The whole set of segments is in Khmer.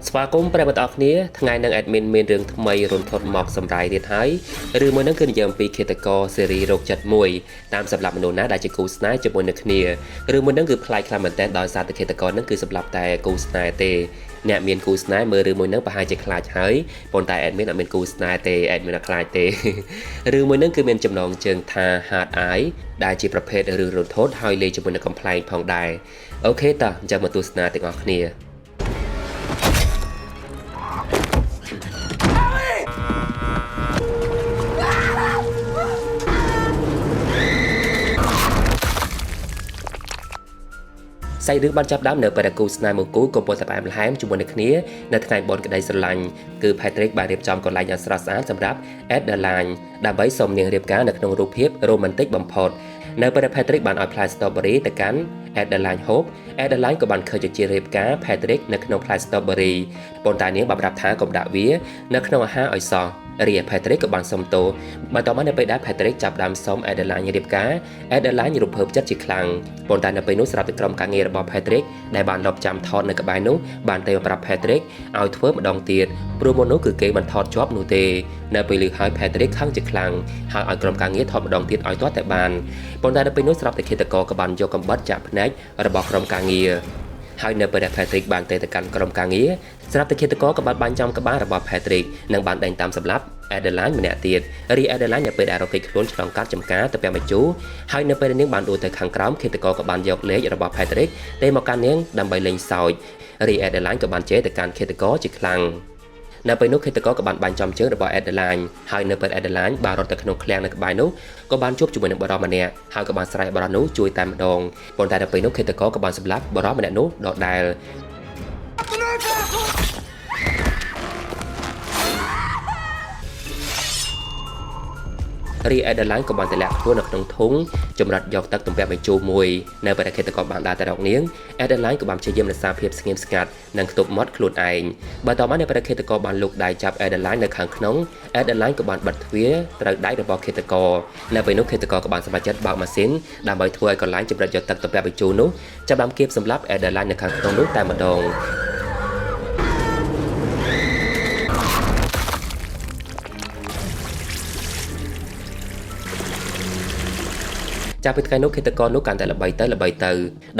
ស្វាគមន៍ប្រិយមិត្តអរគ្នាថ្ងៃនឹង admin មានរឿងថ្មីរន្ធត់មកសម្រាយទៀតហើយឬមួយនឹងគឺនិយាយអំពីឃាតករស៊េរីរោគចិត្តមួយតាមសម្រាប់មនុស្សណាដែលជាគូស្នេហ៍ជាមួយនឹងគ្នាឬមួយនឹងគឺប្លែកខ្លាំងមែនទែនដោយសារតែឃាតករនឹងគឺសម្រាប់តែគូស្នេហ៍ទេអ្នកមានគូស្នេហ៍មើលឬមួយនឹងប្រហែលជាខ្លាចហើយប៉ុន្តែ admin អត់មានគូស្នេហ៍ទេ admin អត់ខ្លាចទេឬមួយនឹងគឺមានចំណងជើងថា hard eye ដែលជាប្រភេទរឿងរន្ធត់ហើយលេងជាមួយនឹង complaint ផងដែរអូខេតោះអញ្ចឹងមកទស្សនាទាំងអស់គ្នាសាច់រឿងបានចាប់ដើមនៅពេលដែលគូស្នេហ៍មួយគូកំពុងតែផ្អែមល្ហែមជាមួយនឹងគ្នានៅថ្ងៃបុណ្យក្តីស្រឡាញ់គឺ Patrick បានរៀបចំកន្លែងយ៉ាងស្រស់ស្អាតសម្រាប់ Adeline ដើម្បីសុំនាងរៀបការនៅក្នុងរូបភាពរ៉ូម៉ាន់ទិកបំផុតនៅពេលដែល Patrick បានឲ្យផ្លែ Strawberry ទៅកាន់ Adeline Hope Adeline ក៏បានឃើញជារៀបការ Patrick នៅក្នុងផ្លែ Strawberry ប៉ុន្តែនាងបានប្រាប់ថាកុំដាក់វានៅក្នុងអាហារឲ្យសោះរីឯ Patrick ក៏បានសុំទោសបន្ទាប់មកនៅពេលដែល Patrick ចាប់ដើមសុំ Adeline រៀបការ Adeline រំភើបចិត្តជាខ្លាំងប៉ុន្តែនៅពេលនោះស្រាប់តែក្រុមការងាររបស់ Patrick ដែលបានលបចាំថតនៅក្បែរនោះបានទៅប្រាប់ Patrick ឲ្យធ្វើម្ដងទៀតព្រោះមុននោះគឺគេមិនថតជាប់នោះទេនៅពេលឮហើយ Patrick ខឹងជាខ្លាំងហើយឲ្យក្រុមការងារថតម្ដងទៀតឲ្យទាល់តែបានប៉ុន្តែនៅពេលនោះស្រាប់តែឃាតករក៏បានយកកាំបិតចាក់ភ្នែករបស់ក្រុមការងារហើយនៅពេលដែល Patrick បានទៅកាន់ក្រុមការងារស្រាប់តែឃាតករក៏បានបាញ់ចំក្បាលរបស់ Patrick និងបានដេញតាមសម្លាប់ Adeline ម្នាក់ទៀតរី Adeline នៅពេលដែលរកគេចខ្លួនឆ្លងកាត់ចំការទៅពាក់បញ្ជូហើយនៅពេលនាងបានដួលទៅខាងក្រោមឃាតករក៏បានយកលេខរបស់ Patrick ទៅមកកាន់នាងដើម្បីលេងសើចរី Adeline ក៏បានជេរទៅកាន់ឃាតករជាខ្លាំងនៅពេលនោះឃាតករក៏បានបាញ់ចំជើងរបស់ Adeline ហើយនៅពេល Adeline បានរត់ទៅក្នុងឃ្លាំងនៅក្បែរនោះក៏បានជួបជាមួយនឹងបរិសម្នាក់ហើយក៏បានស្រែកបរិសនោះជួយតែម្ដងប៉ុន្តែនៅពេលនោះឃាតករក៏បានសម្លាប់បរិសម្នាក់នោះដដែលរី Adeline ក៏បានទម្លាក់ខ្លួននៅក្នុងធុងចម្រាត់យកទឹកទំពាក់បញ្ជូរមួយនៅពេលដែលឃាតករបានដើរទៅរកនាង Adeline ក៏បានព្យាយាមរក្សាភាពស្ងៀមស្ងាត់និងខ្ទប់មាត់ខ្លួនឯងបន្ទាប់មកនៅពេលដែលឃាតករបានលូកដៃចាប់ Adeline នៅខាងក្នុង Adeline ក៏បានបិទទ្វារត្រូវដៃរបស់ឃាតករនៅពេលនោះឃាតករក៏បានសម្រេចចិត្តបើកម៉ាស៊ីនដើម្បីធ្វើឲ្យកន្លែងចម្រាត់យកទឹកទំពាក់បញ្ជូរនោះចាប់បានគៀបសម្លាប់ Adeline នៅខាងក្នុងនោះតែម្ដងចាប់ពីថ្ងៃនោះឃាតករនោះកាន់តែល្បីទៅ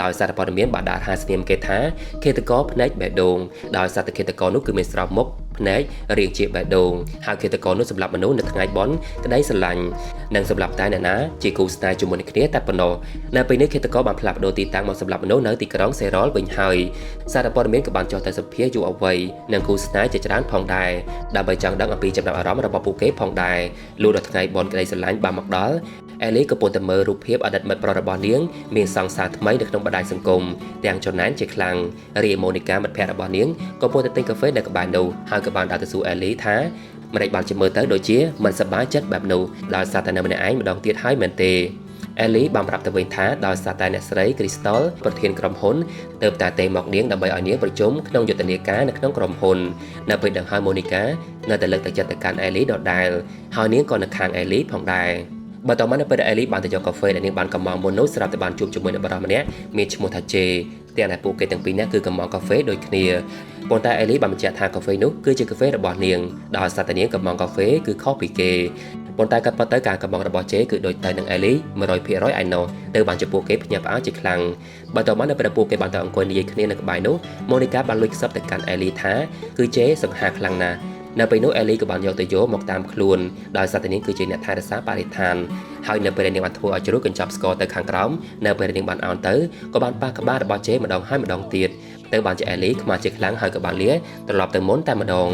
ដោយសារព័ត៌មានបានដាក់ហាស្នាមគេថាឃាតករភ្នែកបេះដូងដោយសារតែឃាតករនោះគឺមានស្រោមមុខភ្នែករាងជាបេះដូងហើយឃាតករនោះសម្លាប់មនុស្សនៅថ្ងៃបុណ្យក្តីស្រឡាញ់និងសម្លាប់តែអ្នកណាជាគូស្នេហ៍ជាមួយគ្នាតែប៉ុណ្ណោះនៅពេលនេះឃាតករបានផ្លាស់ប្ដូរទីតាំងមកសម្លាប់មនុស្សនៅទីក្រុងសេរ៉ុលវិញហើយសារព័ត៌មានក៏បានចុះទៅសម្ភាសយុវវ័យនិងគូស្នេហ៍ជាច្រើនផងដែរដើម្បីចង់ដឹងអំពីចំណាប់អារម្មណ៍របស់ពួកគេផងដែរលុះដល់ថ្ងៃបុណ្យក្តីស្រឡាញ់បានមកដល់Ellie ក៏ពុំតែមើលរូបភាពអតីតមិត្តប្រុសរបស់នាងមានសង្សារថ្មីនៅក្នុងបណ្ដាញសង្គមទាំងចំណែនជាខ្លាំងរីឯ Monica មិត្តភក្តិរបស់នាងក៏ពុំតែទិញកាហ្វេនៅក្បែរនោះហើយក៏បានដើរទៅសួរ Ellie ថាម្ដេចបានជាមើលទៅដូចជាមិនសប្បាយចិត្តបែបនោះដោយសារតែនៅម្នាក់ឯងម្ដងទៀតហើយមែនទេEllie បានប្រាប់ទៅវិញថាដោយសារតែអ្នកស្រី Crystal ប្រធានក្រុមហ៊ុនទើបតែទេមកនាងដើម្បីឲ្យនាងប្រជុំក្នុងយុទ្ធនាការនៅក្នុងក្រុមហ៊ុននៅពេលដឹងហើយ Monica នៅតែលើកទឹកចិត្តទៅកាន់ Ellie ដដែលហើយនាងក៏នៅខាង Ellie ផងដែរបន្ទាប់មកនៅពេលដែល Ellie បានទៅយកកាហ្វេដែលនាងបានកំងមុននោះស្រាប់តែបានជួបជាមួយនឹងបរិសម្នាក់មានឈ្មោះថា Jay ទាំងដែលពួកគេទាំងពីរនាក់គឺកំងកាហ្វេដូចគ្នាប៉ុន្តែ Ellie បានបញ្ជាក់ថាកាហ្វេនោះគឺជាកាហ្វេរបស់នាងដោយសារតែនាងកំងកាហ្វេគឺខុសពីគេប៉ុន្តែកាត់ប៉ុតទៅការកំងរបស់ Jay គឺដូចទៅនឹង Ellie 100% ឯណោះទៅបានជាពួកគេភ្ញាក់ផ្អើលជាខ្លាំងបន្ទាប់មកនៅពេលពួកគេបានទៅអង្គុយនិយាយគ្នានៅក្បែរនោះ Monica បានលួចខ្សឹបទៅកាន់ Ellie ថាគឺ Jay សង្ហាខ្លាំងណាស់នៅពេលនោះ Ellie ក៏បានយកទៅយកមកតាមខ្លួនដោយសារតែនាងគឺជាអ្នកថែរក្សាបរិស្ថានហើយនៅពេលដែលនាងបានធ្វើឲ្យជ្រូកកញ្ចប់ស្គរទៅខាងក្រោមនៅពេលដែលនាងបានអោនទៅក៏បានប៉ះក្បាលរបស់ Jay ម្ដងហើយម្ដងទៀតទៅបានជា Ellie ខ្មាស់ជាខ្លាំងហើយក៏បានលាត្រឡប់ទៅមុនតែម្ដង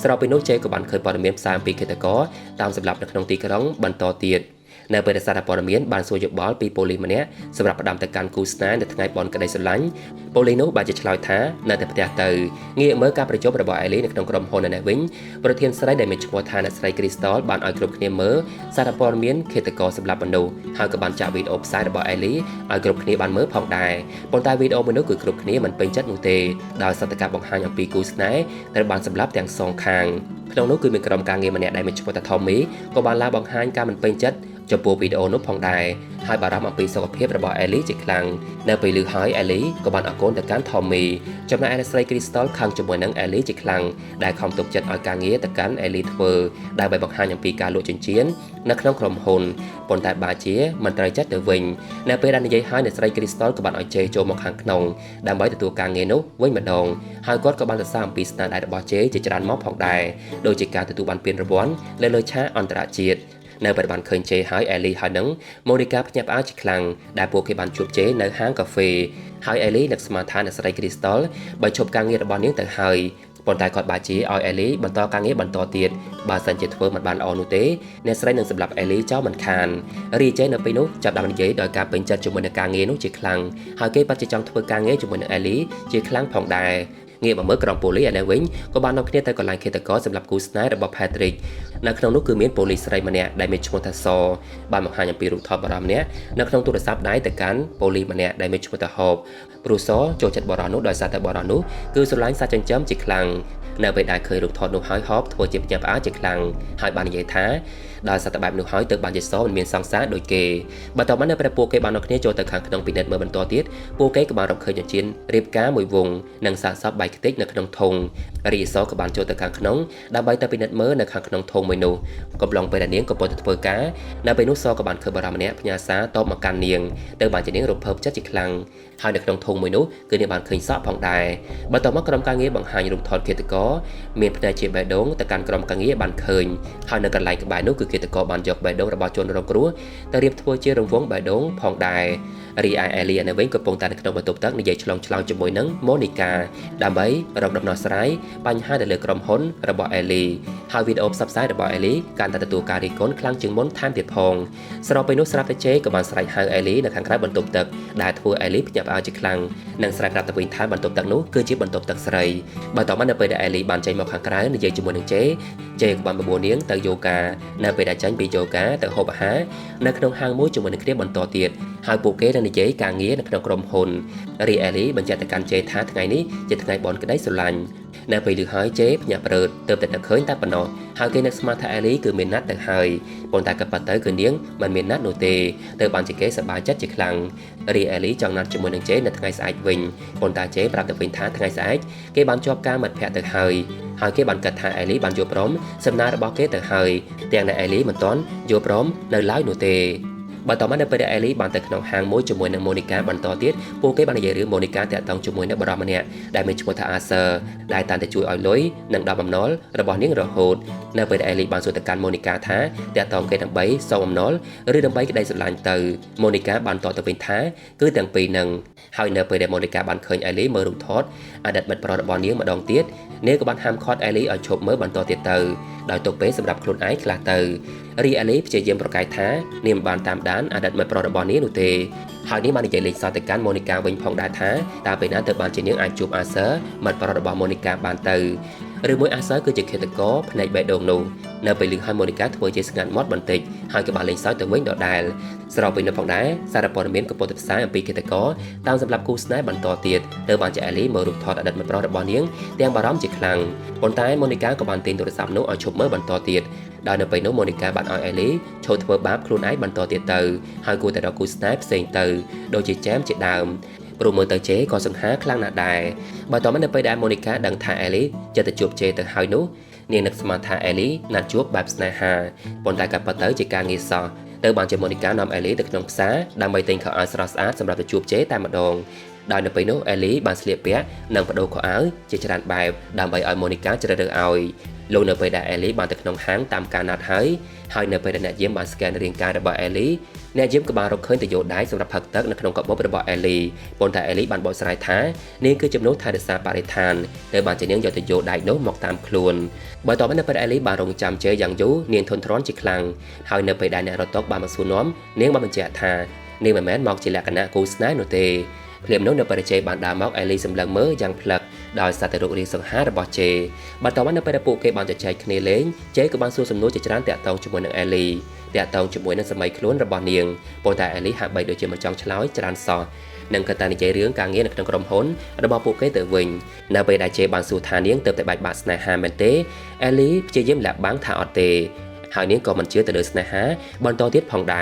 ស្របពេលនោះ Jay ក៏បានឃើញព័ត៌មានផ្សាយអំពីឃាតករតាមសម្លាប់នៅក្នុងទីក្រុងបន្តទៀតនៅពេលដែលសារព័ត៌មានបានសួរយោបល់ពីប៉ូលីសម្នាក់សម្រាប់ផ្ដាំទៅកាន់គូស្នេហ៍នៅថ្ងៃបុណ្យក្តីស្រឡាញ់ប៉ូលីសនោះបានជាឆ្លើយថានៅតែផ្ទះទៅងាកមើលការប្រជុំរបស់ Ellie នៅក្នុងក្រុមហ៊ុននៅនេះវិញប្រធានស្រីដែលមានឈ្មោះថាអ្នកស្រី Crystal បានឲ្យគ្រប់គ្នាមើលសារព័ត៌មានឃាតករសម្លាប់មនុស្សហើយក៏បានចាក់វីដេអូផ្សាយរបស់ Ellie ឲ្យគ្រប់គ្នាបានមើលផងដែរប៉ុន្តែវីដេអូមួយនោះគឺគ្រប់គ្នាមិនពេញចិត្តនោះទេដោយសារតែការបង្ហាញអំពីគូស្នេហ៍ដែលបានសម្លាប់ទាំងសងខាងក្នុងនោះគឺមានក្រុមការងារម្នាក់ដែលមានឈ្មោះថា Tommy ក៏បានឡើងបង្ហាញការមិនពេញចិត្ត ចំពោះវីដេអូនោះផងដែរហើយបារម្ភអំពីសុខភាពរបស់អេលីជាខ្លាំងនៅពេលឮហើយអេលីក៏បានអរគុណទៅកាន់ Tommy ចំណែកឯអ្នកស្រី Crystal ខឹងជាមួយនឹងអេលីជាខ្លាំងដែលខំទុកចិត្តឲ្យការងារទៅកាន់អេលីធ្វើដើម្បីបង្ហាញអំពីការលក់ចិញ្ចៀននៅក្នុងក្រុមហ៊ុនប៉ុន្តែបាជាមិនត្រូវចិត្តទៅវិញនៅពេលដែលនិយាយហើយអ្នកស្រី Crystal ក៏បានឲ្យជេចូលមកខាងក្នុងដើម្បីទទួលការងារនោះវិញម្ដងហើយគាត់ក៏បានសរសើរអំពីស្នាដៃរបស់ជេជាច្រើនមកផងដែរដូចជាការទទួលបានពានរង្វាន់លើឆាកអន្តរជាតិនៅពេលបានឃើញជេហើយអេលីហើយនឹងម៉ូនីកាភ្ញាក់ផ្អើលជាខ្លាំងដែលពួកគេបានជួបជេនៅហាងកាហ្វេហើយអេលីនឹកស្មានថាអ្នកស្រី Crystal បានឈប់ការងាររបស់នាងទៅហើយប៉ុន្តែគាត់បាជាឲ្យអេលីបន្តការងារបន្តទៀតបើសិនជាធ្វើមិនបានល្អនោះទេអ្នកស្រីនឹងសម្លាប់អេលីចោលមិនខានរីជេនៅពេលនោះចាប់ដើមនិយាយដោយការពេញចិត្តជាមួយនឹងការងារនោះជាខ្លាំងហើយគេបាត់ជាចង់ធ្វើការងារជាមួយនឹងអេលីជាខ្លាំងផងដែរងាកមកមើលក្រុមប៉ូលីសឯនេះវិញក៏បាននាំគ្នាទៅកន្លែងឃាតករសម្រាប់គូស្នេហ៍របស់ Patrick នៅក្នុងនោះគឺមានប៉ូលីសស្រីម្នាក់ដែលមានឈ្មោះថាសបានបង្ហាញអំពីរូបថតបរិម្នាក់នៅក្នុងទូរស័ព្ទដៃទៅកាន់ប៉ូលីសម្នាក់ដែលមានឈ្មោះថាហបព្រោះសចូលចិត្តបរិះនោះដោយសារតែបរិះនោះគឺស្រឡាញ់សត្វចិញ្ចឹមជាខ្លាំងនៅពេលដែលឃើញរូបថតនោះហើយហបធ្វើជាភ្ញាក់ផ្អើលជាខ្លាំងហើយបាននិយាយថាដោយសារតែបែបនោះហើយទើបបានជាសមិនមានសង្សារដូចគេបន្ទាប់មកនៅពេលពួកគេបាននាំគ្នាចូលទៅខាងក្នុងពិនិត្យមើលបន្តទៀតពួកគេក៏បានរកឃើញចិញ្ចៀនរៀបការមួយវងនិងសាកសពបាយខ្ទេចនៅក្នុងធុងរីសក៏បានចូលទៅខាងក្នុងដើម្បីទៅពិនិត្យមើលនៅខាងក្នុងធុងមួយនោះកំឡុងពេលដែលនាងកំពុងតែធ្វើការនៅពេលនោះសក៏បានឃើញបារម្ភម្នាក់ផ្ញើសារតបមកកាន់នាងទៅបានជានាងរំភើបចិត្តជាខ្លាំងហើយនៅក្នុងធុងមួយនោះគឺនាងបានឃើញសក់ផងដែរបន្ទាប់មកក្រុមការងារបង្ហាញរូបថតឃាតករមានផ្នែកជាបេះដូងទៅកាន់ក្រុមការងារបានឃើញហើយនៅកន្លែងក្បែរនោះគឺឃាតករបានយកបេះដូងរបស់ជនរងគ្រោះទៅរៀបធ្វើជារង្វង់បេះដូងផងដែររីឯអេលីនៅវិញកំពុងតែនៅក្នុងបន្ទប់ទឹកនិយាយឆ្លងជាមួយនឹងម៉ូនីកាដើម្បីរកដំណោះស្រាយបញ្ហាទៅលើក្រុមហ៊ុនរបស់អេលីហើយវីដេអូផ្សព្វផ្សាយរបស់អេលីកាន់តែទទួលការរិះគន់ខ្លាំងជាងមុនថែមទៀតផងស្របពេលនោះស្រាប់តែជេក៏បានស្រែកហៅអេលីនៅខាងក្រៅបន្ទប់ទឹកដែលធ្វើអេលីភ្ញាក់ផ្អើលជាខ្លាំងនិងស្រែកប្រាប់ទៅវិញថាបន្ទប់ទឹកនោះគឺជាបន្ទប់ទឹកស្រីបន្ទាប់មកនៅពេលដែលអេលីបានចេញមកខាងក្រៅនិយាយជាមួយនឹងជេក៏បានបបួលនាងទៅយូហ្គានៅពេលដែលចេញពីយូហ្គាទៅហូបអាហារនៅក្នុងហាងមួយជាមួយនឹងគ្នាបន្តទៀតហើយពួកគេនឹងនិយាយការងារនៅក្នុងក្រុមហ៊ុនរីអេលីបញ្ជាក់ទៅកាន់ជេថាថ្ងៃនេះជាថ្ងៃបន់ក្តីស្រឡាញ់នៅពេលឮហើយជេភ្ញាក់ព្រឺតទើបតែនឹកឃើញតែប៉ុណ្ណោះហើយគេនឹកស្មានថាអេលីគឺមានណាត់ទៅហើយប៉ុន្តែក៏ប៉ះទៅគឺនាងមិនមានណាត់នោះទេទើបបានជាគេសប្បាយចិត្តជាខ្លាំងរីអេលីចង់ណាត់ជាមួយនឹងជេនៅថ្ងៃស្អែកវិញប៉ុន្តែជេប្រាប់ទៅវិញថាថ្ងៃស្អែកគេបានជាប់ការមិត្តភក្តិទៅហើយគេបានគិតថាអេលីបានយល់ព្រមសំណើរបស់គេទៅហើយទាំងដែលអេលីមិនទាន់យល់ព្រមនៅឡើយនោះទេបន្ទាប់មកនៅពេលដែលអេលីបានទៅក្នុងហាងមួយជាមួយនឹងម៉ូនីកាបន្តទៀតពួកគេបាននិយាយរឿងម៉ូនីកាតាក់ទងជាមួយនឹងបរិមម្នាក់ដែលមានឈ្មោះថាអាសឺដែលតែជួយឲ្យលុយនិងដល់បំណុលរបស់នាងរហូតនៅពេលដែលអេលីបានសួរទៅកាន់ម៉ូនីកាថាតាក់ទងគេដើម្បីសងបំណុលឬដើម្បីក្តីស្រឡាញ់ទៅម៉ូនីកាបានតបទៅវិញថាគឺទាំងពីរនឹងហើយនៅពេលដែលម៉ូនីកាបានឃើញអេលីមើលរូបថតអតីតមិត្តប្រុសរបស់នាងម្ដងទៀតនាងក៏បានហាមឃាត់អេលីឲ្យឈប់មើលបន្តទៀតទៅដោយទុកពេលសម្រាប់ខ្លួនឯងខ្លះទៅរីអេលីព្យាយាមប្រកែកថានាងមិនបានតាមដានអតីតមិត្តប្រុសរបស់នាងនោះទេហើយនេះបាននិយាយលេងសើចទៅកាន់ម៉ូនីកាវិញផងដែរថាតើពេលណាទើបបានជានាងអាចជួបអាសឺមិត្តប្រុសរបស់ម៉ូនីកាបានទៅឬមួយអាសឺគឺជាឃាតករផ្នែកបេះដូងនោះនៅពេលឮហើយម៉ូនីកាធ្វើជាស្ងាត់មាត់បន្តិចហើយក៏បានលេងសើចទៅវិញដដែលស្របពេលនោះផងដែរសារព័ត៌មានក៏ពោលទៅផ្សាយអំពីឃាតករតាមសម្រាប់គូស្នេហ៍បន្តទៀតទៅបានជាអេលីមើលរូបថតអតីតមិត្តប្រុសរបស់នាងទាំងបារម្ភជាខ្លាំងប៉ុន្តែម៉ូនីកាក៏បានទាញទូរស័ព្ទនោះឲ្យឈប់មើលបន្តទៀតដោយនៅពេលនោះម៉ូនីកាបានឲ្យអេលីឈប់ធ្វើបាបខ្លួនឯងបន្តទៀតទៅហើយគួរតែរកគូស្នេហ៍ផ្សេងទៅដូចជាចែមជាដើមព្រោះមើលទៅជេក៏សង្ហាខ្លាំងណាស់ដែរបើតោះមកនៅពេលដែលម៉ូនីកាដឹងថាអេលីចិត្តទៅជួបជេទៅហើយនោះនាងនឹកស្មានថាអេលីណាត់ជួបបែបស្នេហាប៉ុន្តែក៏ប៉ុន្តែជាការងារសោះទៅបានជាម៉ូនីកានាំអេលីទៅក្នុងផ្សារដើម្បីទិញខោអាវស្រស់ស្អាតសម្រាប់ទៅជួបជេតែម្ដងដោយនៅពេលនោះអេលីបានស្លៀកពាក់និងបដូរខោអាវជាច្រើនបែបដើម្បីឲ្យម៉ូនីកាជ្រើសរើសឲ្យលោកនៅពេលដែលអេលីបានទៅក្នុងហាងតាមការណាត់ហើយនៅពេលដែលអ្នកយាមបានស្កេនរាងកាយរបស់អេលីអ្នកយាមក៏បានរកឃើញទយោដៃសម្រាប់ផឹកទឹកនៅក្នុងកាបូបរបស់អេលីប៉ុន្តែអេលីបានបកស្រាយថានាងគឺចំនួនថែរក្សាបរិស្ថានដែលបានជានាងយកទយោដៃនោះមកតាមខ្លួនបើតបនៅពេលអេលីបានរងចាំជេយ៉ាងយូរនាងធន់ទ្រាំជាខ្លាំងហើយនៅពេលដែលអ្នករត់តុបានមកសួរនាំនាងបានបញ្ជាក់ថានាងមិនមែនមកជាលក្ខណៈគូស្នេហ៍នោះទេភ្លាមនោះនៅពេលជេបានដើរមកអេលីសម្លឹងមើលយ៉ាងផ្លឹកដោយសារតែរូបរាងសង្ហារបស់ជេបន្ទាប់មកនៅពេលដែលពួកគេបានជជែកគ្នាលេងជេក៏បានសួរសំណួរជាច្រើនតាក់ទងជាមួយនឹងអេលីតាក់ទងជាមួយនឹងសម័យខ្លួនរបស់នាងប៉ុន្តែអេលីហាក់បីដូចជាមិនចង់ឆ្លើយច្រើនសោះនិងក៏តែនិយាយរឿងការងារនៅក្នុងក្រុមហ៊ុនរបស់ពួកគេទៅវិញនៅពេលដែលជេបានសួរថានាងទើបតែបែកបាក់ស្នេហាមែនទេអេលីព្យាយាមលាក់បាំងថាអត់ទេ ហើយនាងក៏មិនជឿទៅលើស្នេហាបន្តទៀតផងដែ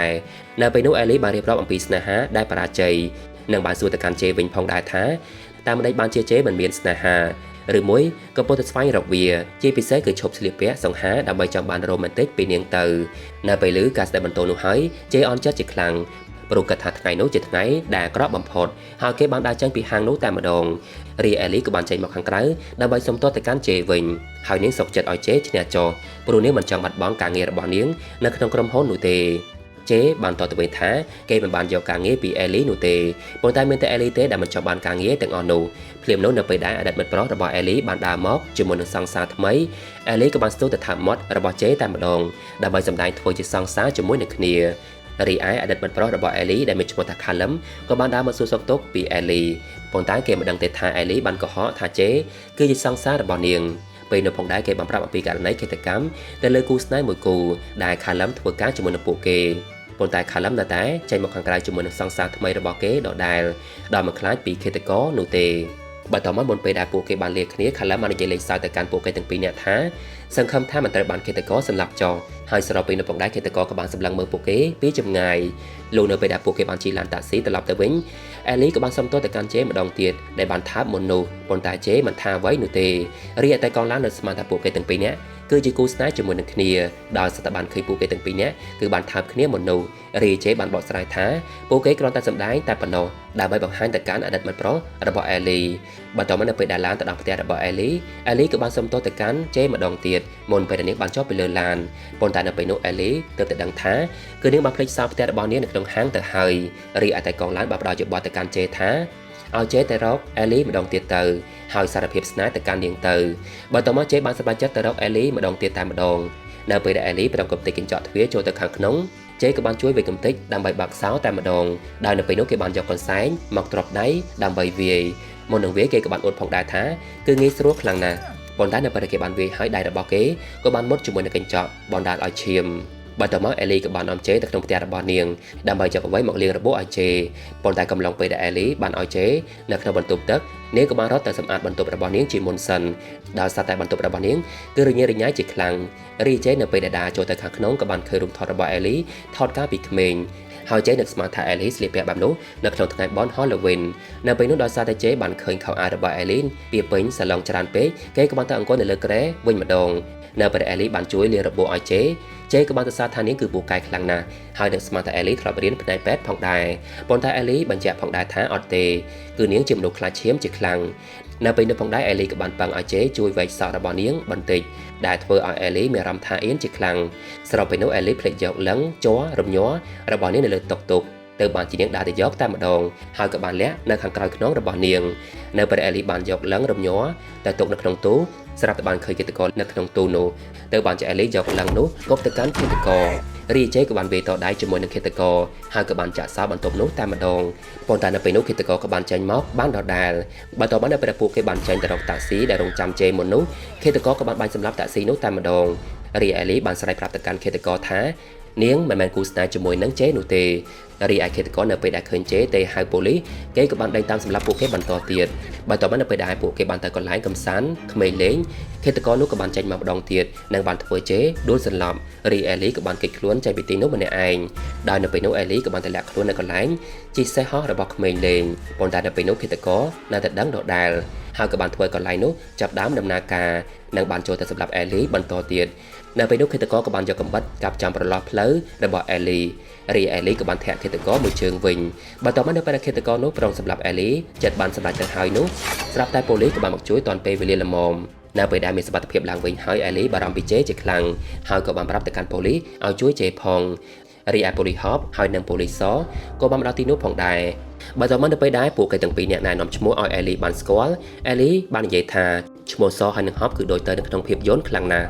រនៅពេលនោះអេលីបានរៀបរាប់អំពីស្នេហាដែលបរាជ័យនិងបានសួរទៅកាន់ជេវិញផងដែរថាតាមម្ដេចបានជាជេមិនមានស្នេហាឬមួយក៏ពុទ្ធស្វែងរកវាជាពិសេសគឺឈប់ស្លៀកពាក់សង្ហាដើម្បីចង់បានរ៉ូមែនទិកពីនាងទៅនៅពេលឮការស្ដីបន្ទោនោះហើយជេអន់ចិត្តជាខ្លាំងព្រោះគិតថាថ្ងៃនោះជាថ្ងៃដែលអាក្រក់បំផុតហើយគេបានដើរចេញពីហាងនោះតែម្ដងរីអេលីក៏បានចេញមកខាងក្រៅដើម្បីសុំទោសទៅកាន់ជេវិញហើយនាងសុកចិត្តឲ្យជេឈ្នះចោះព្រោះនាងមិនចង់បាត់បង់ការងាររបស់នាងនៅក្នុងក្រុមហ៊ុននោះទេជេបានតទៅវិញថាគេមិនបានយកការងារពីអេលីនោះទេប៉ុន្តែមានតែអេលីទេដែលមិនចង់បានការងារទាំងអស់នោះភ្លាមនោះនៅពេលដែលអតីតមិត្តប្រុសរបស់អេលីបានដើរមកជាមួយនឹងសង្សារថ្មីអេលីក៏បានស្ទុះទៅថាមាត់របស់ជេតែម្ដងដើម្បីសម្ដែងធ្វើជាសង្សារជាមួយនឹងគ្នារីឯអតីតមិត្តប្រុសរបស់អេលីដែលមានឈ្មោះថាខាឡឹមក៏បានដើរមកសួរសុខទុក្ខពីអេលីប៉ុន្តែគេមិនដឹងទេថាអេលីបានកុហកថាជេគឺជាសង្សាររបស់នាងពេលនៅផងដែរគេបានប្រាប់អំពីករណីឃាតកម្មទៅលើគូស្នេហ៍មួយគូដែលខាឡឹមធ្វើការជាមួយនឹងពួកគេប៉ុន្តែខាឡឹមនៅតែចេញមកខាងក្រៅជាមួយនឹងសង្សារថ្មីរបស់គេដដែលដោយមិនខ្លាចពីឃាតករនោះទេបន្តមកមុនពេលដែលពួកគេបានលាគ្នាខាឡឹមបាននិយាយលេងសើចទៅកាន់ពួកគេទាំងពីរនាក់ថាសង្ឃឹមថាមិនត្រូវបានឃាតករសម្លាប់ចោលហើយស្របពេលនៅផងដែរឃាតករក៏បានសម្លឹងមើលពួកគេពីចម្ងាយលោកនៅពេលដែលពួកគេបានជិះឡានតាក់ស៊ីត្រឡប់ទៅវិញអេលីក៏បានសុំទោសទៅកាន់ជេម្ដងទៀតដែលបានថាបមុននោះប៉ុន្តែជេមិនថាអ្វីនោះទេរីឯតែកងឡាននៅស្មានថាពួកគេទាំងពីរនាក់គឺជាគូស្នេហ៍ជាមួយនឹងគ្នាដោយស្ថាប័នឃើញពួកគេទាំងពីរនាក់គឺបានថាបគ្នាមុននោះរីជេបានបកស្រាយថាពួកគេគ្រាន់តែសម្ដែងតែប៉ុណ្ណោះដើម្បីបង្ហាញទៅកាន់អតីតមិត្តប្រុសរបស់អេលីបន្តមកនៅពេលដែលឡានទៅដល់ផ្ទះរបស់អេលីក៏បានសុំទោសទៅកាន់ជេម្ដងទៀតមុនពេលនាងបានចុះពីលើឡានប៉ុន្តែនៅពេលនោះអេលីទើបតែដឹងថាគឺនាងបានភ្លេចសោផ្ទះរបស់នាងនៅក្នុងហាងទៅហើយរីឯតែកងឡានបានផ្ដល់យោបល់ទៅកាន់ជេថាឲ្យជេទៅរកអេលីម្ដងទៀតទៅហើយសារភាពស្នេហ៍ទៅកាន់នាងទៅបន្តមកជេបានសម្រេចចិត្តទៅរកអេលីម្ដងទៀតតែម្ដងនៅពេលដែលអេលីប្រងកំទេចកញ្ចក់ទ្វារចូលទៅខាងក្នុងជេក៏បានជួយវេកំទេចដើម្បីបាក់សោតែម្ដងដោយនៅពេលនោះគេបានយកកន្សែងមកទ្រាប់ដៃដើម្បីវាយមុននឹងវាយគេក៏បានអួតផងដែរថាគឺងាយស្រួលខ្លាំងណាស់ប៉ុន្តែនៅពេលគេបានវាយហើយដៃរបស់គេក៏បានមុតជាមួយនឹងកញ្ចក់បណ្ដាលឲ្យឈាមបន្តមកអេលីក៏បាននាំជេទៅក្នុងផ្ទះរបស់នាងដើម្បីចាប់អ្វីមកលាងរបួសឲ្យជេប៉ុន្តែកំឡុងពេលដែលអេលីបានឲ្យជេនៅក្នុងបន្ទប់ទឹកនាងក៏បានរត់ទៅសម្អាតបន្ទប់របស់នាងជាមុនសិនដោយសារតែបន្ទប់របស់នាងគឺរញ៉េរញ៉ៃជាខ្លាំងរីជេនៅពេលដែលដើរចូលទៅខាងក្នុងក៏បានឃើញរូបថតរបស់អេលីថតកាលពីក្មេងហើយជេនឹកស្មានថាអេលីស្លៀកពាក់បែបនោះនៅក្នុងថ្ងៃបន Halloween នៅពេលនោះដោយសារតែជេបានឃើញខោអាវរបស់អេលីពីពេញសាឡុងច្រើនពេកគេក៏បានទៅអង្គុយនៅលើគ្រែវិញម្ដងនៅពេលអេលីបានជួយលាងរបួសឲ្យជេក៏បានសរសើរថានាងគឺពូកែខ្លាំងណាស់ហើយនឹកស្មានថាអេលីធ្លាប់រៀនផ្នែកពេទ្យផងដែរប៉ុន្តែអេលីបញ្ជាក់ផងដែរថាអត់ទេគឺនាងជាមនុស្សខ្លាចឈាមជាខ្លាំងនៅពេលនោះផងដែរអេលីក៏បានប៉ឹងឲ្យជេជួយវែកសក់របស់នាងបន្តិចដែលធ្វើឲ្យអេលីមានអារម្មណ៍ថាអៀនជាខ្លាំងស្របពេលនោះអេលីភ្លេចយកលឹងជ័ររំញ័ររបស់នាងនៅលើតុទៅបានជានាងដើរទៅយកតែម្ដងហើយក៏បានលាក់នៅខាងក្រោយខ្នងរបស់នាងនៅពេលអេលីបានយកលឹងរំញ័រទៅទុកនៅក្នុងទូស្រាប់តែបានឃើញឃាតករនៅក្នុងទូនោះទៅបានជាអេលីយកលឹងនោះគប់ទៅកាន់ឃាតកររីជេក៏បានវាយតដៃជាមួយនឹងឃាតករហើយក៏បានចាក់សោបន្ទប់នោះតែម្ដងប៉ុន្តែនៅពេលនោះឃាតករក៏បានចេញមកបានដដែលបន្ទាប់មកនៅពេលពួកគេបានចេញទៅរកតាក់ស៊ីដែលរងចាំជេមុននោះឃាតករក៏បានបាញ់សម្លាប់តាក់ស៊ីនោះតែម្ដងរីអេលីបានស្រែកប្រាប់ទៅកាន់ឃាតករថានាងមិនមែនគូស្នេហ៍ជាមួយនឹងជេនោះទេរីឯឃាតករនៅពេលដែលឃើញជេទេហៅប៉ូលីសគេក៏បានដេញតាមសម្លាប់ពួកគេបន្តទៀតបន្ទាប់មកនៅពេលដែលពួកគេបានទៅកន្លែងកំសាន្តក្មេងលេងឃាតករនោះក៏បានចេញមកម្ដងទៀតនិងបានធ្វើជេដួលសន្លប់រីអេលីក៏បានគេចខ្លួនចេញពីទីនោះម្នាក់ឯងដោយនៅពេលនោះអេលីក៏បានទៅលាក់ខ្លួននៅកន្លែងជិះសេះហោះរបស់ក្មេងលេងប៉ុន្តែនៅពេលនោះឃាតករនៅតែដឹងដដែលហើយក៏បានធ្វើឲ្យកន្លែងនោះចាប់ដើមដំណើរការនិងបានចូលទៅសម្លាប់អេលីបន្តទៀតនៅពេលនោះឃាតករក៏បានយកកំបិតកាប់ចំប្រឡោះផ្លូវរបស់អេលីរីអេលីក៏បានធាក់ឃាតករមួយជើងវិញបន្ទាប់មកនៅពេលដែលឃាតករនោះប្រងសម្លាប់អេលីចិត្តបានសម្រេចទៅហើយនោះស្រាប់តែប៉ូលីសក៏បានមកជួយទាន់ពេលវេលាល្មមនៅពេលដែលមានសមត្ថភាពឡើងវិញហើយអេលីបារម្ភពីជេជាខ្លាំងហើយក៏បានប្រាប់ទៅកាន់ប៉ូលីសឲ្យជួយជេផងរីឯប៉ូលីសហបហើយនិងប៉ូលីសសក៏បានមកដល់ទីនោះផងដែរបន្ទាប់មកនៅពេលដែលពួកគេទាំងពីរនាក់ណែនាំឈ្មោះឲ្យអេលីបានស្គាល់អេលីបាននិយាយថាឈ្មោះសហើយនឹងហបគឺដូចទៅនៅក្នុងភាពយន្តខ្លាំងណាស់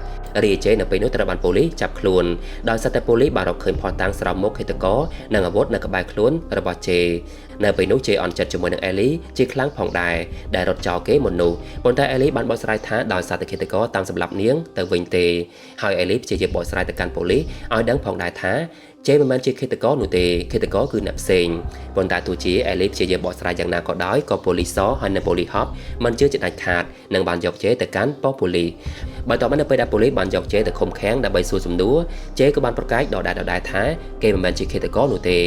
រីជេនៅពេលនោះត្រូវបានប៉ូលីសចាប់ខ្លួនដោយសារតែប៉ូលីសបានរកឃើញផោះតាំងស្រោមមុខឃាតករនិងអាវុធនៅក្បែរខ្លួនរបស់ជេនៅពេលនោះជេអន់ចិត្តជាមួយនឹងអេលីជាខ្លាំងផងដែរដែលរត់ចោលគេមុននោះប៉ុន្តែអេលីបានបកស្រាយថាដោយសារតែឃាតករតាមសម្លាប់នាងទៅវិញទេហើយអេលីព្យាយាមបកស្រាយទៅកាន់ប៉ូលីសឲ្យដឹងផងដែរថាជេមិនមែនជាឃាតករនោះទេឃាតករគឺអ្នកផ្សេងប៉ុន្តែទោះជាអេលីព្យាយាមបកស្រាយយ៉ាងណាក៏ដោយក៏ប៉ូលីសសហើយនិងប៉ូលីសហបមិនជឿជាដាច់ខាតនិងបានយកជេទៅកាន់ប៉ុស្តិ៍ប៉ូលីស បើតមកនៅពេលដែលប៉ូលីសបានយកជេទៅឃុំឃាំងដើម្បីសួរសំណួរជេក៏បានប្រកាសដដែលថាគេមិនមែនជាឃាតករនោះទេ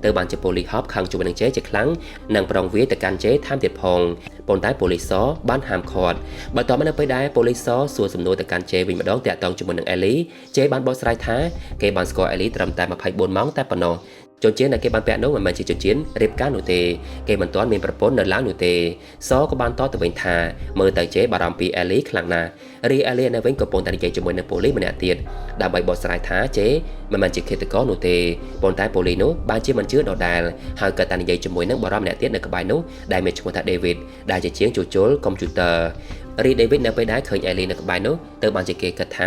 ទៅបានជាប៉ូលីសហបខាងជាមួយនឹងជេជាខ្លាំងនិងប្រងវាយទៅកាន់ជេថែមទៀតផងប៉ុន្តែប៉ូលីសសបានហាមឃាត់បើតមកនៅពេលដែលប៉ូលីសសសួរសំណួរទៅកាន់ជេវិញម្ដងតាក់ទងជាមួយនឹងអេលីជេបានបកស្រាយថាគេបានស្គាល់អេលីត្រឹមតែ24ម៉ោងតែប៉ុណ្ណោះជនជាតិដែលគេបានពាក់នោះមិនមែនជាជនជាតិរៀបការនោះទេគេមិនទាន់មានប្រពន្ធនៅឡើយនោះទេសក៏បានតទៅវិញថាមើលទៅជេបារម្ភពីអេលីខ្លាំងណាស់រីអេលីនៅវិញក៏កំពុងតែនិយាយជាមួយនឹងប៉ូលីសម្នាក់ទៀតដើម្បីបកស្រាយថាជេមិនមែនជាឃាតករនោះទេប៉ុន្តែប៉ូលីសនោះបានជាមិនជឿដដែលហើយក៏តែនិយាយជាមួយនឹងបារម្ភម្នាក់ទៀតនៅក្បែរនោះដែលមានឈ្មោះថា David ដែលជាជាងជួសជុលកុំព្យូទ័ររី David នៅពេលដែលឃើញអេលីនៅក្បែរនោះទៅបានជាគេគិតថ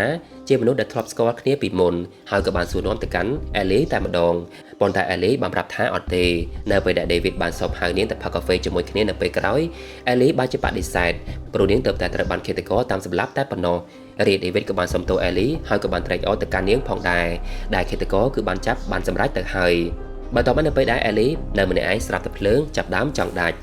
ាជាមនុស្សដែលធ្លាប់ស្គាល់គ្នាពីមុនហើយក៏បានសួរនាំទៅកាន់អេលីតែម្ដងប៉ុន្តែអេលីបានប្រាប់ថាអត់ទេនៅពេលដែល David បានសពហៅនាងទៅផឹកកាហ្វេជាមួយគ្នានៅពេលក្រោយអេលីបានជាបដិសេធព្រោះនាងទើបតែត្រូវបានឃាតករតាមសម្លាប់តែប៉ុណ្ណោះរី David ក៏បានសុំទោសអេលីហើយក៏បានត្រេកអរទៅកាន់នាងផងដែរដែលឃាតករគឺបានចាប់បានសម្រេចទៅហើយបើតមកនៅពេលដែលអេលីនៅម្នាក់ឯងស្រាប់តែភ្លើងចាប់ដើមចង់ដាច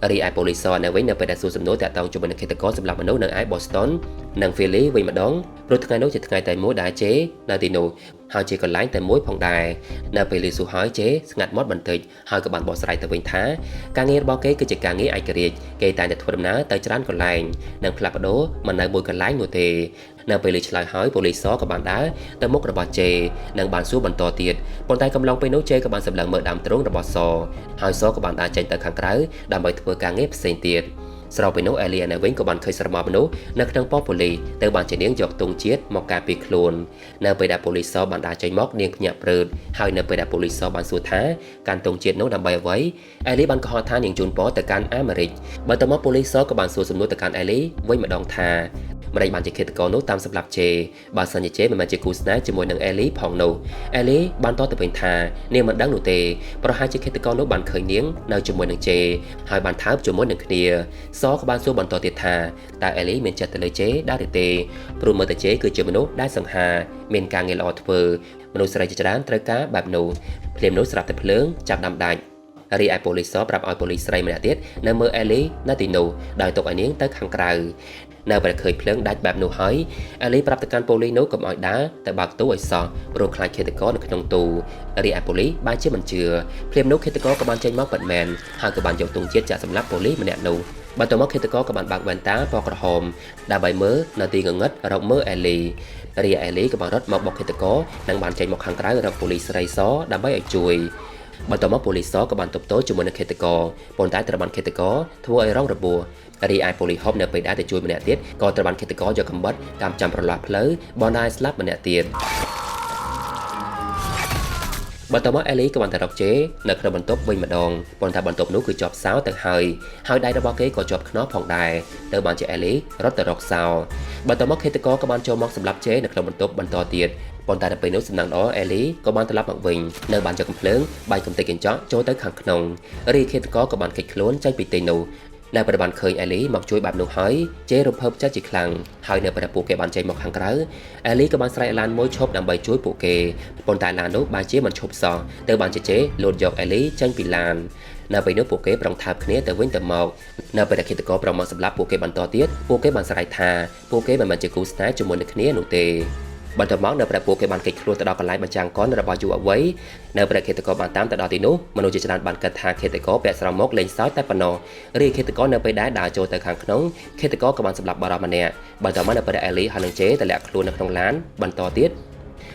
់រីឯប៉ូលីសនៅវិញនៅពេលដែលសួរសំណួរតាក់ទងជាមួយនឹងឃាតករសម្លាប់មនុស្សនៅឯ Boston និង Philly វិញម្ដងព្រោះថ្ងៃនោះជាថ្ងៃតែមួយដែលជេនៅទីនោះហើយជាកន្លែងតែមួយផងដែរនៅពេលលីស៊ូហើយជេស្ងាត់មាត់បន្តិចហើយក៏បានបកស្រាយទៅវិញថាការងាររបស់គេគឺជាការងារឯករាជ្យគេតែងតែធ្វើដំណើរទៅច្រើនកន្លែងនិងផ្លាស់ប្ដូរមិននៅមួយកន្លែងនោះទេនៅពេលលីឆ្លើយហើយប៉ូលីសក៏បានដើរទៅមុខរបស់ជេនិងបានសួរបន្តទៀតប៉ុន្តែកំឡុងពេលនោះជេក៏បានសម្លឹងមើលដើមទ្រូងរបស់សហើយសក៏បានដើរចេញទៅខាងក្រៅដើម្បីធ្វើការងារផ្សេងទៀតស្របពេលនោះអេលីនៅវិញក៏បានឃើញស្រមោលមនុស្សនៅក្នុងប៉ុស្តិ៍ប៉ូលីសទៅបានជានាងយកទង់ជាតិមកការពារខ្លួននៅពេលដែលប៉ូលីសបានដើរចេញមកនាងភ្ញាក់ព្រឺតហើយនៅពេលដែលប៉ូលីសបានសួរថាកាន់ទង់ជាតិនោះដើម្បីអ្វីអេលីបានកុហកថានាងជូនពរទៅកាន់អាមេរិកបើទៅមកប៉ូលីសក៏បានសួរសំណួរទៅកាន់អេលីវិញម្ដងថាម្ដេចបានជាឃាតករនោះតាមសម្លាប់ជេបើសិនជាជេមិនមែនជាគូស្នេហ៍ជាមួយនឹងអេលីផងនោះអេលីបានតទៅវិញថានាងមិនដឹងនោះទេប្រហែលជាឃាតករនោះបានឃើញនាងនៅជាមួយនឹងជេហើយបានថើបជាមួយនឹងគ្នាសក៏បានសួរបន្តទៀតថាតើអេលីមានចិត្តទៅលើជេដែរឬទេព្រោះមើលទៅជេគឺជាមនុស្សដែលសង្ហាមានការងារល្អធ្វើមនុស្សស្រីជាច្រើនត្រូវការបែបនោះភ្លាមនោះស្រាប់តែភ្លើងចាប់ដាំដាច់រីឯប៉ូលីសប្រាប់ឲ្យប៉ូលីសស្រីម្នាក់ទៀតនៅមើលអេលីនៅទីនោះដោយទុកឲ្យនាងទៅខាងក្រៅនៅពេលឃើញភ្លើងដាច់បែបនោះហើយអេលីប្រាប់ទៅកាន់ប៉ូលីសនោះកុំឲ្យដើរទៅបើកទូឲ្យសោះព្រោះខ្លាចឃាតករនៅក្នុងទូរីឯប៉ូលីសបានជាមិនជឿភ្លាមនោះឃាតករក៏បានចេញមកពិតមែនហើយក៏បានយកទង់ជាតិចាក់សម្លាប់ប៉ូលីសម្នាក់នោះបន្ទាប់មកឃាតករក៏បានបើកវ៉ែនតាពណ៌ក្រហមដើម្បីមើលនៅទីងងឹតរកមើលអេលីរីឯអេលីក៏បានរត់មកបុកឃាតករនិងបានចេញមកខាងក្រៅរកប៉ូលីសស្រីសដើម្បីឲ្យជួយបន្ទាប់មកប៉ូលីសក៏បានទប់ទល់ជាមួយនឹងឃាតករប៉ុន្តែត្រូវបានឃាតករធ្វើឲ្យរងរបួសរីឯប៉ូលីសហបនៅពេលដែលទៅជួយម្នាក់ទៀតក៏ត្រូវបានឃាតករយកកំបិតតាមចាំប្រឡាក់ផ្លូវបណ្ដាលស្លាប់ម្នាក់ទៀតបន្ទាប់មកអេលីក៏បានទៅរកជេនៅក្នុងបន្ទប់វិញម្ដងប៉ុន្តែបន្ទប់នោះគឺជាប់សោទៅហើយដៃរបស់គេក៏ជាប់ខ្នោះផងដែរទៅបានជាអេលីរត់ទៅរកសោបន្ទាប់មកឃាតករក៏បានចូលមកសម្លាប់ជេនៅក្នុងបន្ទប់បន្តទៀតប៉ុន្តែដល់ពេលនោះសំណាងល្អអេលីក៏បានត្រឡប់មកវិញនៅបានយកកំភ្លើងបាយកំទេចកញ្ចក់ចូលទៅខាងក្នុងរីឃាតករក៏បានគេចខ្លួនចេញពីទីនោះនៅពេលបានឃើញអេលីមកជួយបែបនោះហើយជេរំភើបចិត្តជាខ្លាំងហើយនៅពេលពួកគេបានចេញមកខាងក្រៅអេលីក៏បានស្រែកឡានមួយឈប់ដើម្បីជួយពួកគេប៉ុន្តែឡាននោះបានជាមិនឈប់សោះទៅបានជេលោតយកអេលីចេញពីឡាននៅពេលនោះពួកគេប្រងថើបគ្នាទៅវិញទៅមកនៅពេលដែលឃាតករប្រមមកសម្លាប់ពួកគេបន្តទៀតពួកគេបានស្រែកថាពួកគេមិនមែនជាគូស្នេហ៍ជាមួយនឹងគ្នានោះទេបន្ទាប់មកនៅពេលពួកគេបានគេចខ្លួនទៅដល់កន្លែងបញ្ចាំងកនរបស់យុវវ័យនៅពេលឃាតករបានតាមទៅដល់ទីនោះមនុស្សជាច្រើនបានគិតថាឃាតករពាក់ស្រោមមកលេងសើចតែប៉ុណ្ណោះរីឃាតករនៅពេលដែលដើរចូលទៅខាងក្នុងឃាតករក៏បានសម្លាប់បារម្ភម្នាក់បន្ទាប់មកនៅពេលដែលអេលីហើយនឹងជេទៅលាក់ខ្លួននៅក្នុងឡានបន្តទៀត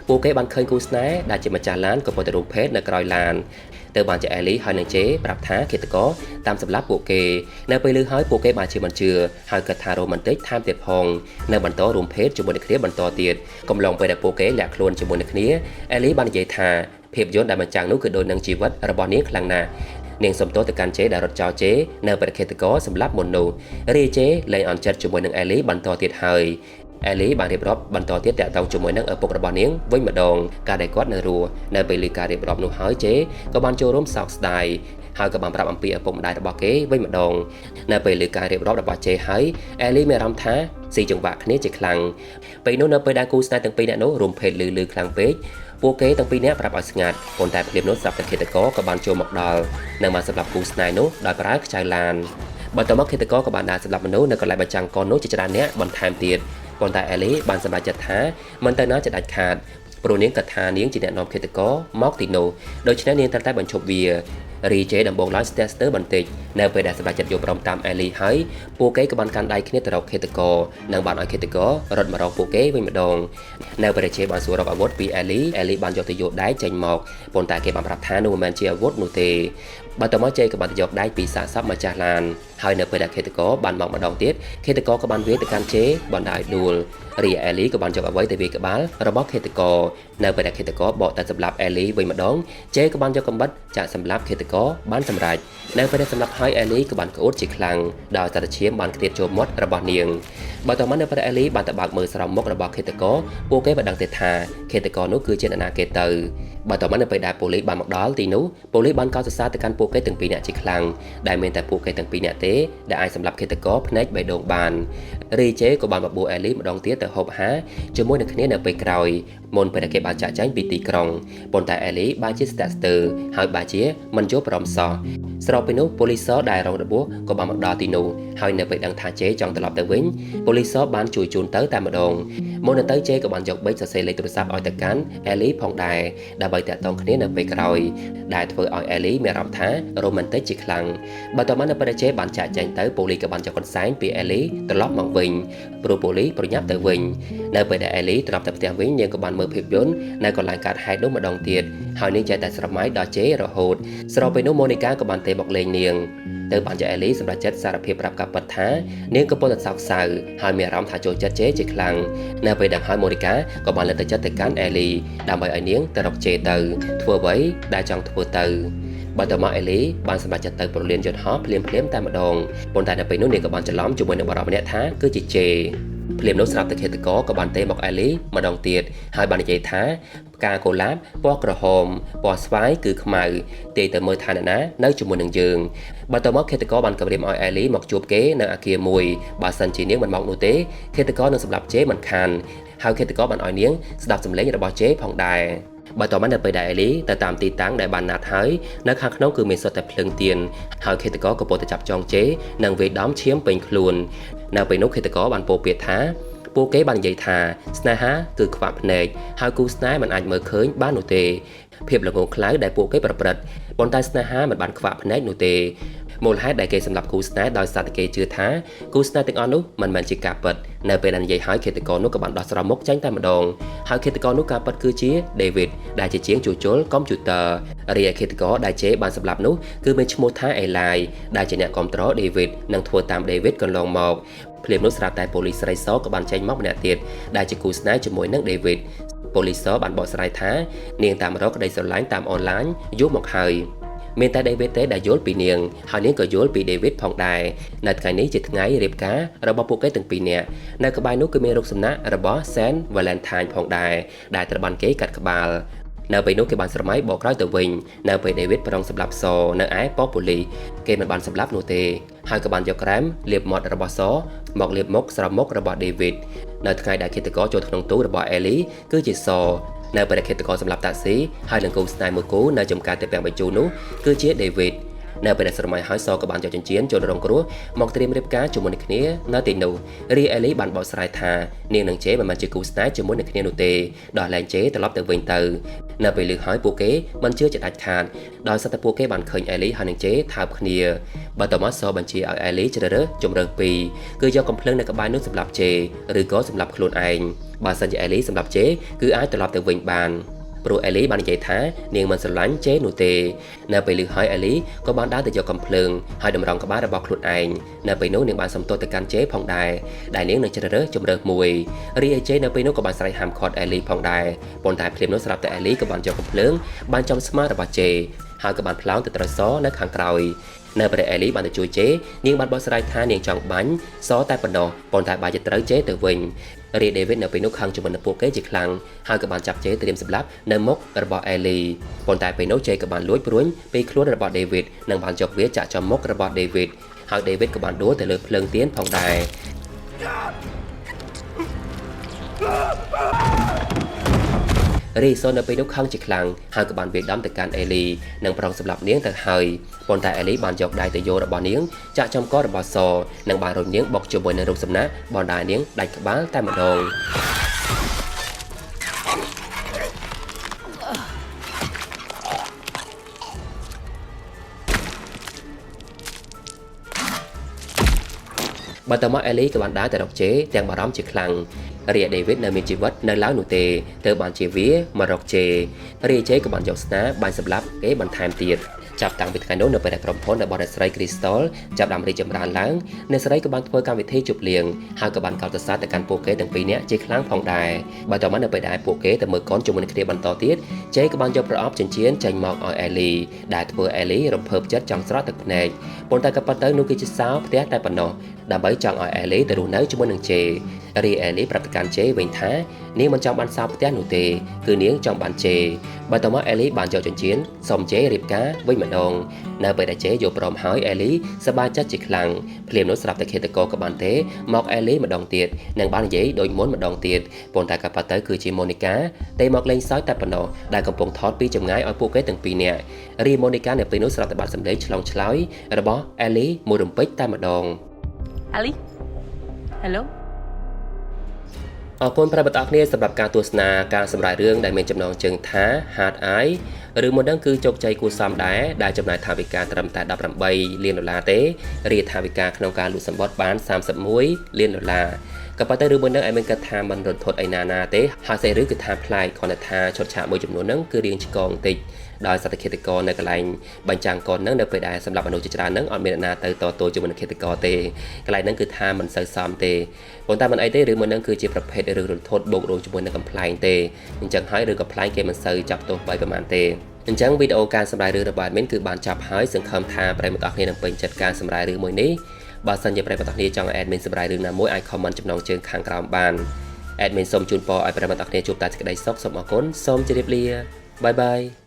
ពួកគេបានឃើញគូស្នេហ៍ដែលជាម្ចាស់ឡានកំពុងតែរូបភេទនៅក្រោយឡានទៅបានជាអេលីហើយនឹងជេប្រាប់ថាឃាតករតាមសម្លាប់ពួកគេនៅពេលឮហើយពួកគេបានជាមិនជឿហើយគិតថារ៉ូម៉ាន់ទិកថែមទៀតផងនៅបន្តរួមភេទជាមួយនឹងគ្នាបន្តទៀតកំឡុងពេលដែលពួកគេលាក់ខ្លួនជាមួយនឹងគ្នាអេលីបាននិយាយថាភាពយន្តដែលបញ្ចាំងនោះគឺដូចនឹងជីវិតរបស់នាងខ្លាំងណាស់នាងសំទោសទៅកាន់ជេដែលរត់ចោលជេនៅពេលឃាតករសម្លាប់មុននោះរីជេលែងអន់ចិត្តជាមួយនឹងអេលីបន្តទៀតហើយអេលីបានរៀបរាប់បន្តទៀតតាក់ទងជាមួយនឹងឪពុករបស់នាងវិញម្ដងការដែលគាត់នៅរស់នៅពេលឮការរៀបរាប់នោះហើយជេក៏បានចូលរួមសោកស្ដាយហើយក៏បានប្រាប់អំពីឪពុកម្ដាយរបស់គេវិញម្ដងនៅពេលឮការរៀបរាប់របស់ជេហើយអេលីមានអារម្មណ៍ថាស៊ីចង្វាក់គ្នាជាខ្លាំងពេលនោះនៅពេលដែលគូស្នេហ៍ទាំងពីរនាក់នោះរួមភេទឮខ្លាំងពេកពួកគេទាំងពីរនាក់ប្រាប់ឲ្យស្ងាត់ប៉ុន្តែភ្លាមនោះស្រាប់តែឃាតករក៏បានចូលមកដល់និងបានសម្លាប់គូស្នេហ៍នោះដោយប្រើខ្ចៅឡានបន្ទាប់មកឃាតករក៏បានដើរសម្លាប់មនុស្សនៅកន្លែងបញ្ចាំងកននោះជាច្រើនអ្នកបន្ថែមទៀត ប៉ុន្តែអេលីបានសម្រេចចិត្តថាមិនទៅណាចិត្តដាច់ខាតព្រោះនាងគិតថានាងជាអ្នកនាំឃាតករមកទីនោះដូច្នេះនាងត្រូវតែបញ្ឈប់វារីជេដំបងឡើងស្ទះស្ទើរបន្តិចនៅពេលដែលសម្រេចចិត្តយកព្រមតាមអេលីហើយពួកគេក៏បានកាន់ដៃគ្នាទៅរកឃាតករនិងបានឲ្យឃាតកររត់មករកពួកគេវិញម្ដងនៅពេលដែលជេបានសួររកអាវុធពីអេលីបានយកទៅយកដែកចេញមកប៉ុន្តែគេបានប្រាប់ថានោះមិនមែនជាអាវុធនោះទេបើតមកជេក៏បានទៅយកដែកពីសាកសពម្ចាស់ឡានហើយនៅពេលដែលឃាតករបានមកម្ដងទៀតឃាតករក៏បានវាយទៅកាន់ជេបណ្ដោយដួលរីអេលីក៏បានយកអ្វីទៅវាយក្បាលរបស់ឃាតករនៅពេលដែលឃាតករបកតែសម្លាប់អេលីវិញម្ដងជេក៏បានយកកំបិតចាក់សម្លាប់ឃាតករបានសម្រេចនៅពេលដែលសម្លាប់ហើយអេលីក៏បានក្អួតជាខ្លាំងដោយសារតែឈាមបានខ្ទាតចូលមាត់របស់នាងបើតមកនៅពេលអេលីបានទៅបើកមើលស្រោមមុខរបស់ឃាតករពួកគេបានដឹងទេថាឃាតករនោះគឺជាអ្នកណាគេទៅបើតមកនៅពេលដែលប៉ូលីសបានមកដល់ទីនោះប៉ូលីសបានកោតសរសើរទៅកាន់ពួកគេទាំងពីរនាក់ជាខ្លាំងដែលមានតែពួកគេទាំងពីរនាក់ទេដែលអាចសម្លាប់ឃាតករភ្នែកបេះដូងបានរីជេក៏បានបបួលអេលីម្ដងទៀតទៅហូបអាហារជាមួយនឹងគ្នានៅពេលក្រោយមុនពេលដែលគេបានចាក់ចែងពីទីក្រុងប៉ុន្តែអេលីបានជាស្ទាក់ស្ទើរហើយបានជាមិនយល់ព្រមសោះស្របពេលនោះប៉ូលីសដែលរងរបួសក៏បានមកដល់ទីនោះហើយនៅពេលដឹងថាជេចង់ត្រឡប់ទៅវិញប៉ូលីសបានជួយជូនទៅតែម្ដងមុនទៅជេក៏បានយកប៊ិចសរសេរលេខទូរស័ព្ទឲ្យទៅកាន់អេលីផងដែរដើម្បីតាក់ទងគ្នានៅពេលក្រោយដែលធ្វើឲ្យអេលីមានអារម្មណ៍ថារ៉ូមែនទិកជាខ្លាំងបើតមកនៅពេលជេបានចាក់ចែងទៅប៉ូលីសក៏បានយកកន្សែងពីអេលីត្រឡប់មកវិញព្រោះប៉ូលីសប្រញាប់ទៅវិញនៅពេលដែលអេលីត្រឡប់ទៅផ្ទះវិញនាងក៏បានមើលភាពយន្តនៅកន្លែងកើតហេតុនោះម្ដងទៀតហើយនាងចេះតែស្រមៃដល់ជេរហូតស្របពេលនោះម៉ូនីកាក៏បានទេមកលេងនាងទៅបានជាអេលីសម្រាប់ចិត្តសារភាពប្រាប់កាពិតថានាងកំពុងតែសោកសៅហើយមានអារម្មណ៍ថាចូលចិត្តជេជាខ្លាំងនៅពេលដែលហើយម៉ូនីកាក៏បានលើកទឹកចិត្តទៅកាន់អេលីដើម្បីឲ្យនាងទៅរកជេទៅធ្វើអ្វីដែលចង់ធ្វើទៅបើតមកអេលីបានសម្រេចចិត្តទៅប្រលានយន្តហោះភ្លាមតែម្ដងប៉ុន្តែនៅពេលនោះនាងក៏បានច្រឡំជាមួយនឹងបរិបម្នាក់ថាគឺជាជេភ្លាមនោះស្រាប់តែឃាតករក៏បានទេមកអេលីម្ដងទៀតហើយបាននិយាយថាផ្កាកូឡាបពណ៌ក្រហមពណ៌ស្វាយគឺខ្មៅទេទៅមើលថាអ្នកណានៅជាមួយនឹងយើងបើតមកឃាតករបានគម្រាមឲ្យអេលីមកជួបគេនៅអគារមួយបើសិនជានាងមិនមកនោះទេឃាតករនឹងសម្លាប់ជេមិនខានហើយឃាតករបានឲ្យនាងស្ដាប់សម្លេងរបស់ជេផងដែរបើតមកនៅពេលដែលអេលីទៅតាមទីតាំងដែលបានណាត់ហើយនៅខាងក្នុងគឺមានសុទ្ធតែភ្លើងទៀនហើយឃាតករក៏ពោលទៅចាប់ចងជេនិងវាយដំឈាមពេញខ្លួននៅពេលនោះឃាតករបានពោលពាក្យថាពួកគេបាននិយាយថាស្នេហាគឺខ្វាក់ភ្នែកហើយគូស្នេហ៍មិនអាចមើលឃើញបាននោះទេភាពល្ងងខ្លៅដែលពួកគេប្រព្រឹត្តប៉ុន្តែស្នេហាមិនបានខ្វាក់ភ្នែកនោះទេមូលហេតុដែលគេសម្លាប់គូស្នេហ៍ដោយសារតែគេជឿថាគូស្នេហ៍ទាំងអស់នោះមិនមែនជាការពិតនៅពេលដែលនិយាយហើយឃាតករនោះក៏បានដោះស្រោមមុខចេញតែម្ដងហើយឃាតករនោះការពិតគឺជា David ដែលជាជាងជួសជុលកុំព្យូទ័ររីឯឃាតករដែលជេបានសម្លាប់នោះគឺមានឈ្មោះថា Eli ដែលជាអ្នកគ្រប់គ្រង David និងធ្វើតាម David កន្លងមកភ្លាមនោះស្រាប់តែប៉ូលីសស្រីសក៏បានចេញមកម្នាក់ទៀតដែលជាគូស្នេហ៍ជាមួយនឹង David ប៉ូលីសបានបកស្រាយថានាងតាមរកក្តីស្រឡាញ់តាមអនឡាញយូរមកហើយមានតែ David ទេដែលយល់ពីនាងហើយនាងក៏យល់ពី David ផងដែរនៅថ្ងៃនេះជាថ្ងៃរៀបការរបស់ពួកគេទាំងពីរនាក់នៅក្បែរនោះគឺមានរូបសំណាករបស់ Saint Valentine ផងដែរដែលត្រូវបានគេកាត់ក្បាលនៅពេលនោះគេបានស្រមៃបកក្រោយទៅវិញនៅពេល David ប្រងសម្លាប់សនៅឯប៉ប៉ូលីគេមិនបានសម្លាប់នោះទេហើយក៏បានយកក្រែមលាបមាត់របស់សមកលាបមុខស្រោមមុខរបស់ David នៅថ្ងៃដែលឃាតករចូលក្នុងទូរបស់ Ellie គឺជាសនៅពេលដែលឃាតករសម្លាប់តាក់ស៊ីហើយនឹងគូស្នេហ៍មួយគូនៅចំការតែពាំងបញ្ជូរនោះគឺជា David នៅពេលដែលស្រមៃហើយសក៏បានយកចិញ្ចៀនចូលរងគ្រោះមកត្រៀមរៀបការជាមួយនឹងគ្នានៅទីនោះរី Ellie បានបកស្រាយថានាងនឹងជេមិនមែនជាគូស្នេហ៍ជាមួយនឹងគ្នានោះទេដោះលែងជេត្រឡប់ទៅវិញទៅនៅពេលលឺហើយពួកគេមិនជឿជាដាច់ខាតដោយសារតែពួកគេបានឃើញ Ellie ហើយនឹងជេថើបគ្នាបើតមកសបញ្ជាឲ្យ Ellie ជ្រើសរើសជំរើសពីរគឺយកកំភ្លើងនៅក្បែរនោះសម្រាប់ជេឬក៏សម្រាប់ខ្លួនឯងបើសិនជា Ellie សម្រាប់ជេគឺអាចត្រឡប់ទៅវិញបានព្រោះ Ellie បាននិយាយថានាងមិនស្រឡាញ់ជេនោះទេនៅពេលលឺហើយ Ellie ក៏បានដើរទៅយកកំភ្លើងហើយតម្រង់ក្បាលរបស់ខ្លួនឯងនៅពេលនោះនាងបានសំទោសទៅកាន់ជេផងដែរដែលនាងនឹងជ្រើសរើសជំរើសមួយរីឯជេនៅពេលនោះក៏បានស្រែកហាមឃាត់ Ellie ផងដែរប៉ុន្តែភ្លាមនោះស្រាប់តែ Ellie ក៏បានយកកំភ្លើងបានចំស្មារបស់ជេហើយក៏បានផ្លោងទៅត្រូវសនៅខាងក្រោយនៅពេល Ellie បានទៅជួយជេនាងបានបកស្រាយថានាងចង់បាញ់សតែប៉ុណ្ណោះប៉ុន្តែបែរជាត្រូវជេទៅវិញរី David នៅពេលនោះខឹងជាមួយនឹងពួកគេជាខ្លាំងហើយក៏បានចាប់ជេត្រៀមសម្លាប់នៅមុខរបស់ Ellie ប៉ុន្តែពេលនោះជេក៏បានលួចព្រួញពីខ្លួនរបស់ David និងបានយកវាចាក់ចំមុខរបស់ David ហើយ David ក៏បានដួលទៅលើភ្លើងទៀនផងដែរ រីសូននៅពេលនោះខឹងជាខ្លាំងហើយក៏បានវាយដំទៅកាន់អេលីនិងប្រងសម្លាប់នាងទៅហើយប៉ុន្តែអេលីបានយកដៃទៅយករបស់នាងចាក់ចំករបស់សនិងបានរុញនាងបុកជាមួយនឹងរូបសំណាកបណ្ដានាងដាច់ក្បាលតែម្ដងបន្ទាប់មកអេលីក៏បានដើរទៅរកជេទាំងបារម្ភជាខ្លាំងរីឯដេវីតនៅមានជីវិតនៅឡើយនោះទេទើបបានជាវាមករកជេរីឯជេក៏បានយកស្នាបាញ់សម្លាប់គេបន្ថែមទៀតចាប់តាំងពីថ្ងៃនោះនៅពេលដែលក្រុមហ៊ុនរបស់អ្នកស្រី Crystal ចាប់ដាំរីកចម្រើនឡើងអ្នកស្រីក៏បានធ្វើកម្មវិធីជប់លៀងហើយក៏បានកោតសរសើរទៅកាន់ពួកគេទាំងពីរនាក់ជាខ្លាំងផងដែរបន្ទាប់មកនៅពេលដែលពួកគេទៅមើលកូនជាមួយនឹងគ្នាបន្តទៀតជេក៏បានយកប្រអប់ចិញ្ចៀនចេញមកឲ្យអេលីដែលធ្វើអេលីរំភើបចិត្តចង់ស្រក់ទឹកភ្នែកប៉ុន្តែក៏ប៉ុន្តែនោះគឺជាសោផ្ទះតែប៉ុណ្ណោះដើម្បីចង់ឲ្យអេលីទៅរស់នៅជាមួយនឹងជេរីអេលីប្រាប់ទៅកាន់ជេវិញថានាងមិនចង់បានសោផ្ទះនោះទេគឺនាងចង់បានជេបន្ទាប់មកអេលីបានយកចិញ្ចៀនសុំជេរៀបការវិញម្ដងនៅពេលដែលជេយល់ព្រមហើយអេលីសប្បាយចិត្តជាខ្លាំងភ្លាមនោះស្រាប់តែឃាតករក៏បានទេមកអេលីម្ដងទៀតនិងបាននិយាយដូចមុនម្ដងទៀតប៉ុន្តែក៏ប៉ុន្តែគឺជាម៉ូនីកាទេមកលេងសើចតែប៉ុណ្ណោះដែលកំពុងថតពីចម្ងាយឲ្យពួកគេទាំងពីរនាក់រីម៉ូនីកានៅពេលនោះស្រាប់តែបាត់សម្លេងឆ្លងឆ្លើយរបស់អេលីមួយរំពេចតែម្ដងAli? Hello? អរគុណប្រិយមិត្តអរគ្នាសម្រាប់ការទស្សនាការសម្រាយរឿងដែលមានចំណងជើងថា Hard Eye ឬមួយនឹងគឺជោគជ័យគួរសមដែរដែលចំណាយថវិកាត្រឹមតែ$18 លានទេរីថវិកាក្នុងការលក់សម្បត្តិបាន$31 លានក៏ប៉ុន្តែរឿងមួយនឹងឯងមិនគិតថាมันរន្ធត់ឯណាទេហើយសេរីគឺថាប្លែកគ្រាន់តែថាឈុតឆាកមួយចំនួនហ្នឹងគឺរៀងឆ្កងតិចដោយសត្វឃាតករនៅកន្លែងបញ្ចាំងកូនហ្នឹងនៅពេលដែលសម្រាប់មនុស្សជាច្រើនហ្នឹងអត់មានអ្នកណាទៅតទល់ជាមួយនឹងឃាតករទេកន្លែងហ្នឹងគឺថាมันសូវសមទេប៉ុន្តែមិនអីទេរឿងមួយហ្នឹងគឺជាប្រភេទរឿងរន្ធត់បូករួមជាមួយនឹងកំ pl ែងទេអញ្ចឹងហើយរឿងកំ pl ែងគេមិនសូវចាប់ទោសបីប្រហែលទេអញ្ចឹងវីដេអូការសម្រាយរឿងរបស់ admin គឺបានចាប់ហើយសង្ឃឹមថាប្រិយមិត្តអរគ្នានឹងពេញចិត្តការសម្រាយរឿងមួយនេះបើសិនជាប្រិយមិត្តអរគ្នាចង់ឲ្យ admin សម្រាយរឿងណាមួយអាច comment ចំណងជើងខាងក្រោមបាន admin សូមជូនពរឲ្យប្រិយមិត្តអរគ្នាជួបតែសេចក្តីសុខសូមអរគុណសូមជម្រាបលាបាយបាយ